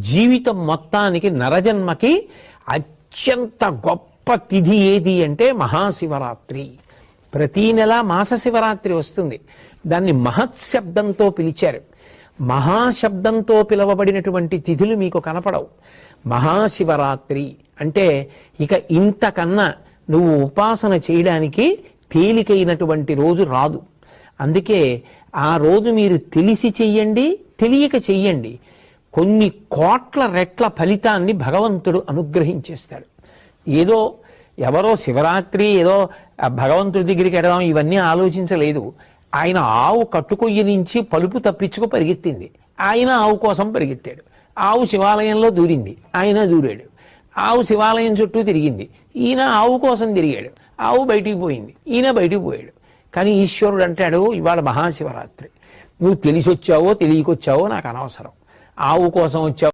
జీవితం మొత్తానికి నరజన్మకి అత్యంత గొప్ప తిథి ఏది అంటే మహాశివరాత్రి. ప్రతీ నెల మాస శివరాత్రి వస్తుంది. దాన్ని మహత్శబ్దంతో పిలిచారు. మహాశబ్దంతో పిలవబడినటువంటి తిథులు మీకు కనపడవు. మహాశివరాత్రి అంటే ఇక ఇంతకన్నా నువ్వు ఉపాసన చేయడానికి తేలికైనటువంటి రోజు రాదు. అందుకే ఆ రోజు మీరు తెలిసి చెయ్యండి, తెలియక చెయ్యండి, కొన్ని కోట్ల రెట్ల ఫలితాన్ని భగవంతుడు అనుగ్రహించేస్తాడు. ఏదో ఎవరో శివరాత్రి ఏదో భగవంతుడి దగ్గరికి ఎడదాం ఇవన్నీ ఆలోచించలేదు. ఆయన ఆవు కట్టుకొయ్యి నుంచి పలుపు తప్పించుకు పరిగెత్తింది, ఆయన ఆవు కోసం పరిగెత్తాడు. ఆవు శివాలయంలో దూరింది, ఆయన దూరాడు. ఆవు శివాలయం చుట్టూ తిరిగింది, ఈయన ఆవు కోసం తిరిగాడు. ఆవు బయటికి పోయింది, ఈయన బయటికి పోయాడు. కానీ ఈశ్వరుడు అంటాడు, ఇవాళ మహాశివరాత్రి, నువ్వు తెలిసి వచ్చావో తెలియకొచ్చావో నాకు అనవసరం, ఆవు కోసం వచ్చావు